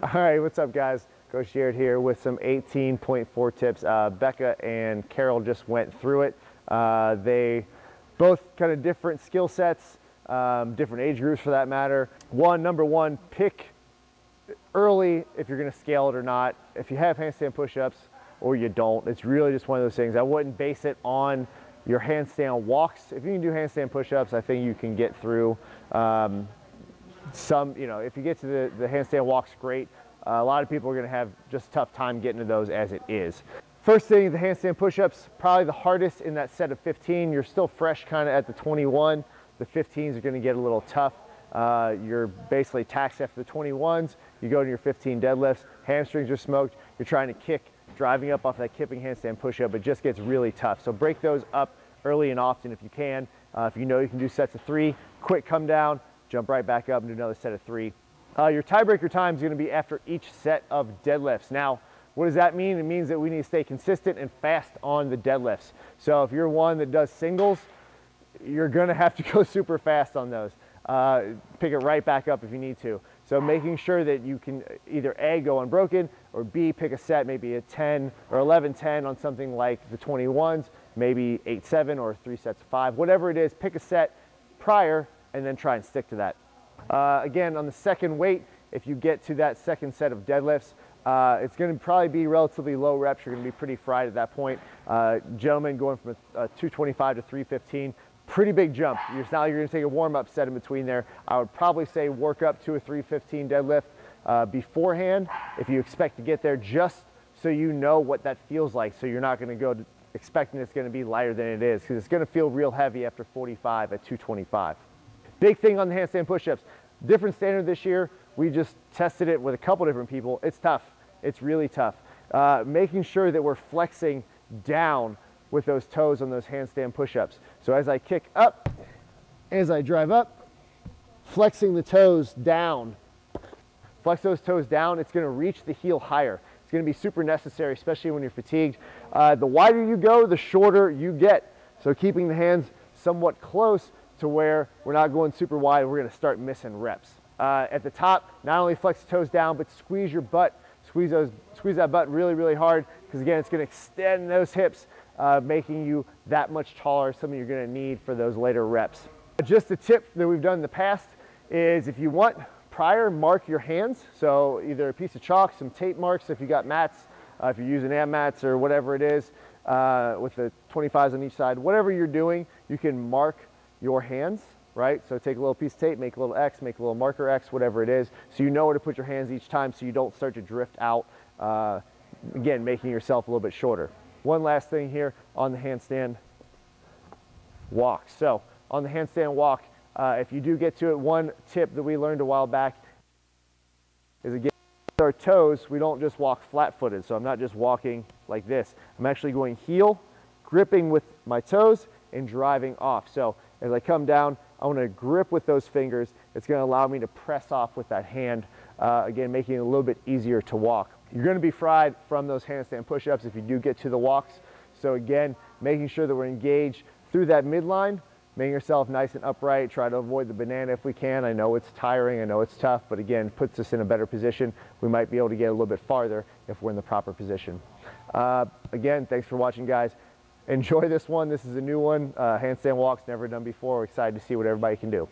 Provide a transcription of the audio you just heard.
All right, what's up guys? Coach Jared here with some 18.4 tips. Becca and Carol just went through it. They both kind of different skill sets, different age groups for that matter. Number one, pick early if you're gonna scale it or not. If you have handstand push-ups or you don't, it's really just one of those things. I wouldn't base it on your handstand walks. If you can do handstand push-ups, I think you can get through some, if you get to the handstand walks, great. A lot of people are gonna have just a tough time getting to those as it is. First thing, the handstand push-ups, probably the hardest in that set of 15. You're still fresh kind of at the 21. The 15s are gonna get a little tough. You're basically taxed after the 21s. You go to your 15 deadlifts, hamstrings are smoked. You're trying to kick, driving up off that kipping handstand push-up. It just gets really tough. So break those up early and often if you can. If you know you can do sets of 3, quick come down, jump right back up and do another set of 3. Your tiebreaker time is going to be after each set of deadlifts. Now, what does that mean? It means that we need to stay consistent and fast on the deadlifts. So if you're one that does singles, you're going to have to go super fast on those. Pick it right back up if you need to. So making sure that you can either A, go unbroken, or B, pick a set, maybe a 10 or 11-10 on something like the 21s, maybe 8-7 or 3 sets of 5, whatever it is, pick a set prior and then try and stick to that. Again, on the second weight, if you get to that second set of deadlifts, it's going to probably be relatively low reps. You're going to be pretty fried at that point. Gentlemen going from a 225 to 315, pretty big jump. Now you're going to take a warm-up set in between there. I would probably say work up to a 315 deadlift beforehand if you expect to get there, just so you know what that feels like, so you're not going to go expecting it's going to be lighter than it is, because it's going to feel real heavy after 45 at 225. Big thing on the handstand push-ups, different standard this year. We just tested it with a couple different people. It's tough. It's really tough. Making sure that we're flexing down with those toes on those handstand push-ups. So as I kick up, as I drive up, flexing the toes down. Flex those toes down, it's gonna reach the heel higher. It's gonna be super necessary, especially when you're fatigued. The wider you go, the shorter you get. So keeping the hands somewhat close to where we're not going super wide, we're gonna start missing reps. At the top, not only flex the toes down, but squeeze your butt. Squeeze that butt really, really hard, because again, it's gonna extend those hips, making you that much taller, something you're gonna need for those later reps. Just a tip that we've done in the past is, if you want, prior, mark your hands. So either a piece of chalk, some tape marks if you got mats, if you're using AM mats or whatever it is, with the 25s on each side, whatever you're doing, you can mark your hands, right? So take a little piece of tape, make a little X, make a little marker X, whatever it is, so you know where to put your hands each time, so you don't start to drift out, again, making yourself a little bit shorter. One last thing here on the handstand walk. So on the handstand walk, if you do get to it, one tip that we learned a while back is, again, with our toes, we don't just walk flat-footed. So I'm not just walking like this. I'm actually going heel, gripping with my toes, and driving off. So as I come down, I want to grip with those fingers. It's going to allow me to press off with that hand, again, making it a little bit easier to walk. You're going to be fried from those handstand push-ups if you do get to the walks. So again, making sure that we're engaged through that midline, making yourself nice and upright. Try to avoid the banana if we can. I know it's tiring, I know it's tough, but again, puts us in a better position. We might be able to get a little bit farther if we're in the proper position. Again, thanks for watching, guys. Enjoy this one. This is a new one. Handstand walks, never done before. We're excited to see what everybody can do.